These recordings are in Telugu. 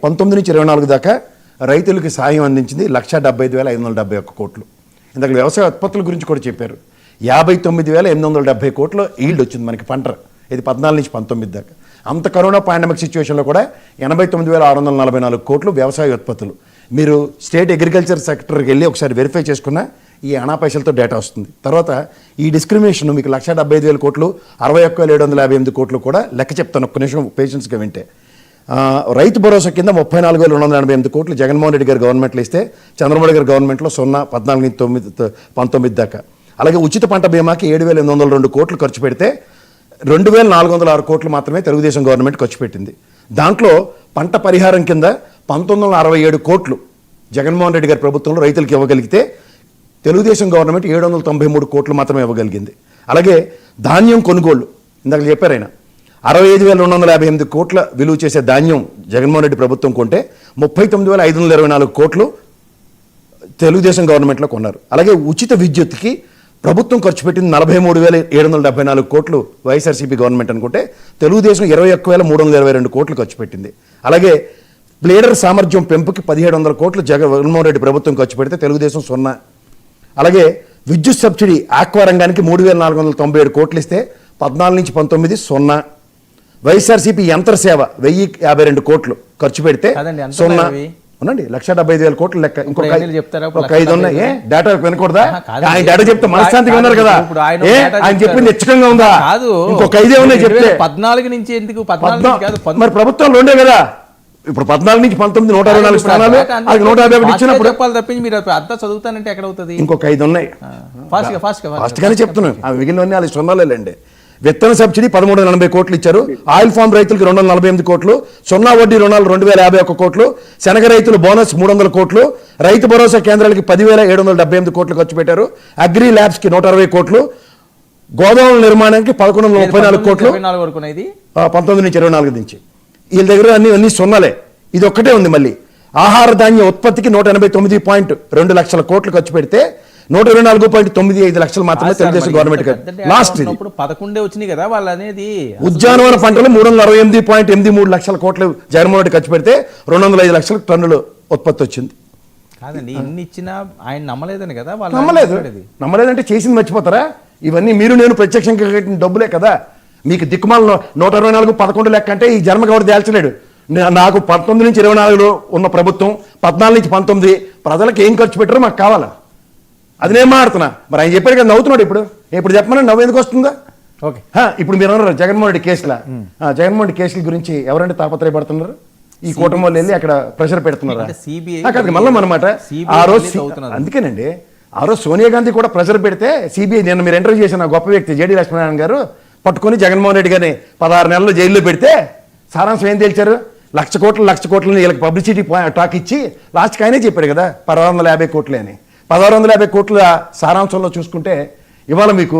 19 నుంచి 24 దాకా రైతులకు సాయం అందించింది 1,75,571 కోట్లు. ఇందాక వ్యవసాయ ఉత్పత్తుల గురించి కూడా చెప్పారు. 59,870 కోట్ల ఈల్డ్ వచ్చింది మనకి పంట. ఇది 14 నుంచి 19 దాకా. అంత కరోనా పాండమిక్ సిచ్యువేషన్లో కూడా 89,644 కోట్లు వ్యవసాయ ఉత్పత్తులు. మీరు స్టేట్ అగ్రికల్చర్ సెక్టర్కి వెళ్ళి ఒకసారి వెరిఫై చేసుకున్న ఈ అనా పైసలతో డేటా వస్తుంది. తర్వాత ఈ డిస్క్రిమినేషన్ మీకు 1,75,000 కోట్లు 61,758 కోట్లు కూడా లెక్క చెప్తాను, ఒక్క నిమిషం పేషెన్స్గా వింటే. రైతు భరోసా కింద 34,288 కోట్లు జగన్మోహన్ రెడ్డి గారి గవర్నమెంట్లో ఇస్తే చంద్రబాబు గారి గవర్నమెంట్లో 14 నుంచి 19 దాకా. అలాగే ఉచిత పంట బీమాకి 7,802 కోట్లు ఖర్చు పెడితే 2,406 కోట్లు మాత్రమే తెలుగుదేశం గవర్నమెంట్ ఖర్చు పెట్టింది. దాంట్లో పంట పరిహారం కింద 1,967 కోట్లు జగన్మోహన్ రెడ్డి గారి ప్రభుత్వంలో రైతులకు ఇవ్వగలిగితే తెలుగుదేశం గవర్నమెంట్ 793 కోట్లు మాత్రమే ఇవ్వగలిగింది. అలాగే ధాన్యం కొనుగోళ్లు ఇందాక చెప్పారైనా 65,258 కోట్ల విలువ చేసే ధాన్యం జగన్మోహన్ రెడ్డి ప్రభుత్వం కొంటే 39,524 కోట్లు తెలుగుదేశం గవర్నమెంట్లో కొన్నారు. అలాగే ఉచిత విద్యుత్కి ప్రభుత్వం ఖర్చు పెట్టింది 43,774 కోట్లు వైఎస్ఆర్సీపీ గవర్నమెంట్ అనుకుంటే తెలుగుదేశం 21,322 కోట్లు ఖర్చు పెట్టింది. అలాగే ప్లేడర్ సామర్థ్యం పెంపుకి 1,700 కోట్లు జగన్మోహన్ రెడ్డి ప్రభుత్వం ఖర్చు పెడితే తెలుగుదేశం 0. అలాగే విద్యుత్ సబ్సిడీ ఆక్వా రంగానికి 3,497 కోట్లు ఇస్తే 14 నుంచి 19 0. వైఎస్ఆర్సీపీ యంత్ర సేవ 1,052 కోట్లు ఖర్చు పెడితే 0. అవునండి, 1,75,000 కోట్లు లెక్క. ఇంకొక 5 ఉన్నాయి. డేటా వినకూడదా? ఆయన డేటా చెప్తే మనశ్శాంతిగా ఉన్నారు కదా. ఆయన చెప్పింది నిశ్చితంగా ఉందా? ఇంకొక 5 ఉన్నాయి చెప్తే 14 నుంచి ఎందుకు? మరి ప్రభుత్వంలో ఉండే కదా. ఇప్పుడు 14 నుంచి 19 124 స్థానాలు, అది 151 ఇచ్చినప్పుడు తప్పించి మీరు అంతా చదువుతానంటే ఎక్కడ అవుతుంది? ఇంకొక 5 ఉన్నాయి. ఫాస్ట్ గానే చెప్తున్నాను. మిగిలినవన్నీ వాళ్ళు సున్నాలేండి. విత్తన సబ్సిడీ 1,380 కోట్లు ఇచ్చారు. ఆయిల్ ఫామ్ రైతులకు 248 కోట్లు, 0 వడ్డీ రుణాలు 2,051 కోట్లు, శనగ రైతులు బోనస్ 300 కోట్లు, రైతు భరోసా కేంద్రాలకి 10,778 కోట్లు ఖర్చు పెట్టారు. అగ్రి ల్యాబ్స్ కి 160 కోట్లు, గోదాముల నిర్మాణానికి 1,134 కోట్లు 19 నుంచి 24 నుంచి. వీళ్ళ దగ్గర అన్ని సున్నాలే. ఇది ఒక్కటే ఉంది. మళ్ళీ ఆహార ధాన్య ఉత్పత్తికి 189.2 లక్షల కోట్లు ఖర్చు పెడితే 124.95 లక్షలు మాత్రమే తెలుగుదేశం గవర్నమెంట్ లాస్ట్. 11 వచ్చినాయి కదా వాళ్ళు అనేది. ఉద్యానవన పంటలు 368.83 లక్షల కోట్లు జగన్మోహన్ రెడ్డి ఖర్చు పెడితే 205 లక్షల టన్నులు ఉత్పత్తి వచ్చింది. కాదండి, ఇన్ని ఇచ్చినా ఆయన నమ్మలేదని కదా వాళ్ళు. నమ్మలేదంటే చేసింది మర్చిపోతారా? ఇవన్నీ మీరు నేను ప్రత్యక్షంగా కట్టిన డబ్బులే కదా. మీకు దిక్కుమాల 124 11 లెక్క అంటే ఈ జన్మ గౌరవ తేల్చలేడు. నాకు 19 నుంచి 24లో ఉన్న ప్రభుత్వం 14 నుంచి 19 ప్రజలకు ఏం ఖర్చు పెట్టారో మాకు కావాలా? అది నేను మాడుతున్నా. మరి ఆయన చెప్పాడు కదా, నవ్వుతున్నాడు. ఇప్పుడు చెప్పమని నవ్వు ఎందుకు వస్తుందా? ఓకే, ఇప్పుడు మీరు అన్నారు జగన్మోహన్ రెడ్డి కేసులా. జగన్మోహన్ రెడ్డి కేసుల గురించి ఎవరంటే తాపత్రయపడుతున్నారు? ఈ కూటమి వాళ్ళు వెళ్ళి అక్కడ ప్రెషర్ పెడుతున్నారా? మళ్ళీ అనమాట. ఆ రోజు అందుకేనండి, ఆ రోజు సోనియా గాంధీ కూడా ప్రెషర్ పెడితే సిబిఐ, నేను మీరు ఇంటర్వ్యూ చేసిన గొప్ప వ్యక్తి జేడీ లక్ష్మీనారాయణ గారు పట్టుకొని జగన్మోహన్ రెడ్డి గారిని 16 నెలలు జైల్లో పెడితే సారాంశం ఏం తేల్చారు? 1,00,00,000 కోట్లని వీళ్ళకి పబ్లిసిటీ టాక్ ఇచ్చి లాస్ట్కి ఆయనే చెప్పాడు కదా 1,650 కోట్లే అని. 1,650 కోట్ల సారాంశంలో చూసుకుంటే ఇవాళ మీకు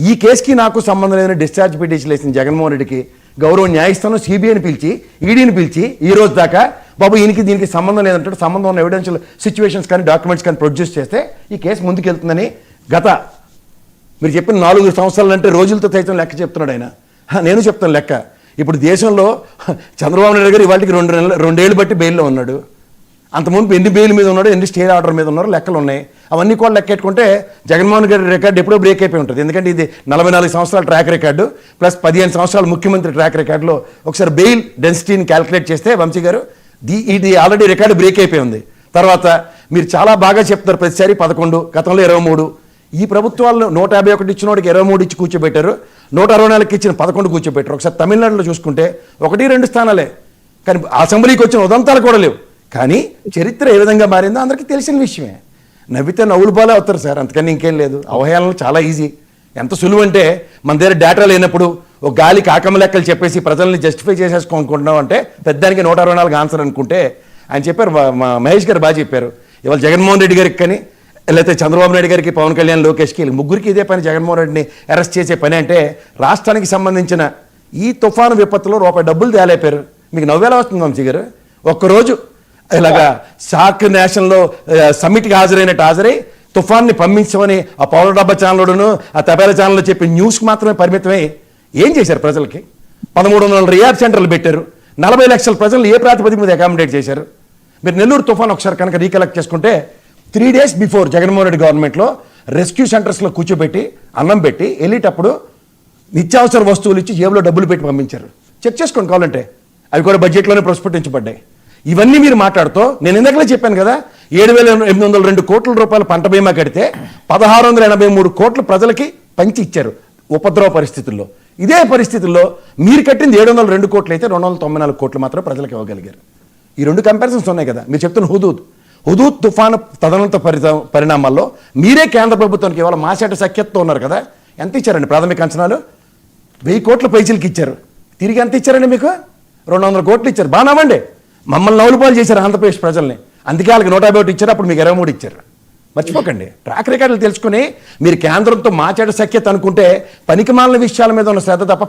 ఈ కేసుకి నాకు సంబంధం లేదని డిశ్చార్జ్ పిటిషన్ వేసిన జగన్మోహన్ రెడ్డికి గౌరవ న్యాయస్థానం సిబిఐని పిలిచి ఈడీని పిలిచి ఈ రోజు దాకా బాబు దీనికి సంబంధం లేదంటే సంబంధం ఉన్న ఎవిడెన్షియల్ సిచ్యువేషన్స్ కానీ డాక్యుమెంట్స్ కానీ ప్రొడ్యూస్ చేస్తే ఈ కేసు ముందుకెళ్తుందని గత మీరు చెప్పిన 4 సంవత్సరాలు అంటే రోజులతో సైతం లెక్క చెప్తున్నాడు ఆయన. నేను చెప్తాను లెక్క. ఇప్పుడు దేశంలో చంద్రబాబు నాయుడు గారు ఇవాళకి 2 ఏళ్ళు బట్టి బెయిల్లో ఉన్నాడు. అంతకుముందు ఎన్ని బెయిల్ మీద ఉన్నాడు, ఎన్ని స్టే ఆర్డర్ మీద ఉన్నారో లెక్కలు ఉన్నాయి. అవన్నీ కూడా లెక్కెట్టుకుంటే జగన్మోహన్ గారి రికార్డు ఎప్పుడో బ్రేక్ అయిపోయి ఉంటుంది. ఎందుకంటే ఇది 44 సంవత్సరాల ట్రాక్ రికార్డు ప్లస్ 15 సంవత్సరాల ముఖ్యమంత్రి ట్రాక్ రికార్డులో ఒకసారి బెయిల్ డెన్సిటీని క్యాల్కులేట్ చేస్తే వంశీ గారు ఇది ఆల్రెడీ రికార్డు బ్రేక్ అయిపోయి ఉంది. తర్వాత మీరు చాలా బాగా చెప్తారు ప్రతిసారి 11, గతంలో 23. ఈ ప్రభుత్వాలను 151 ఇచ్చిన వాడికి 23 ఇచ్చి కూర్చోబెట్టారు, 164కి ఇచ్చిన 11 కూర్చోబెట్టారు. ఒకసారి తమిళనాడులో చూసుకుంటే 1-2 స్థానాలే, కానీ అసెంబ్లీకి వచ్చిన ఉదంతాలు కూడా లేవు. కానీ చరిత్ర ఏ విధంగా మారిందో అందరికీ తెలిసిన విషయమే. నవ్వితే నవ్వులు పాలే అవుతారు సార్, అంతకని ఇంకేం లేదు. అవహేళనలు చాలా ఈజీ. ఎంత సులువు అంటే మన దగ్గర డేటా లేనప్పుడు ఒక గాలి కాకమ్మ లెక్కలు చెప్పేసి ప్రజల్ని జస్టిఫై చేసేసుకోనుకుంటున్నాం అంటే పెద్దానికి 164 ఆన్సర్ అనుకుంటే ఆయన చెప్పారు. మా మహేష్ గారు బాగా చెప్పారు. ఇవాళ జగన్మోహన్ రెడ్డి గారికి కానీ లేకపోతే చంద్రబాబు నాయుడు గారికి, పవన్ కళ్యాణ్, లోకేష్కి ముగ్గురికి ఇదే పని. జగన్మోహన్ రెడ్డిని అరెస్ట్ చేసే పని అంటే రాష్ట్రానికి సంబంధించిన ఈ తుఫాను విపత్తులో ₹1 తేలేపారు. మీకు నవ్వేలా వస్తుంది వంశీ గారు? ఒక్కరోజు ఇలాగా షార్క్ నేషన్లో సమ్మిట్కి హాజరై తుఫాన్ని పంపించమని ఆ పౌర డబ్బా ఛానల్లోను ఆ తబేలా ఛానల్లో చెప్పి న్యూస్కి మాత్రమే పరిమితమై ఏం చేశారు ప్రజలకి? 1300 రియాబ్ సెంటర్లు పెట్టారు, 40 లక్షల ప్రజలు ఏ ప్రాతిపదిక మీద అకామిడేట్ చేశారు? మీరు నెల్లూరు తుఫాన్ ఒకసారి కనుక రీకలెక్ట్ చేసుకుంటే 3 days బిఫోర్ జగన్మోహన్ రెడ్డి గవర్నమెంట్లో రెస్క్యూ సెంటర్స్లో కూర్చోబెట్టి అన్నం పెట్టి వెళ్ళేటప్పుడు నిత్యావసర వస్తువులు ఇచ్చి జేబులో డబ్బులు పెట్టి పంపించారు. చెక్ చేసుకోండి కావాలంటే, అవి కూడా బడ్జెట్లోనే ప్రస్ఫుటించబడ్డాయి. ఇవన్నీ మీరు మాట్లాడుతూ నేను ఇందాకలే చెప్పాను కదా, 7,802 కోట్ల రూపాయల పంట బీమా కడితే 1,683 కోట్లు ప్రజలకి పంచి ఇచ్చారు ఉపద్రవ పరిస్థితుల్లో. ఇదే పరిస్థితుల్లో మీరు కట్టింది 702 కోట్లు అయితే 294 కోట్లు మాత్రం ప్రజలకు ఇవ్వగలిగారు. ఈ 2 కంపారిజన్స్ ఉన్నాయి కదా. మీరు చెప్తున్న హుదూద్ తుఫాను తదనంత పరిణామాల్లో మీరే కేంద్ర ప్రభుత్వానికి ఇవాళ మాసేట సఖ్యతతో ఉన్నారు కదా. ఎంత ఇచ్చారండి ప్రాథమిక అంచనాలు? 1000 కోట్ల పైసలకి ఇచ్చారు. తిరిగి ఎంత ఇచ్చారండి? మీకు 200 కోట్లు ఇచ్చారు. బాగానవ్వండి, మమ్మల్ని నవ్వులపాలు చేశారు ఆంధ్రప్రదేశ్ ప్రజల్ని. అందుకే వాళ్ళకి 151 ఇచ్చారు, అప్పుడు మీకు 23 ఇచ్చారు. మర్చిపోకండి, ట్రాక్ రికార్డులు తెలుసుకుని మీరు కేంద్రంతో మాచేట సఖ్యత అనుకుంటే పనికిమాలిన విషయాల మీద ఉన్న శ్రద్ధ తప్ప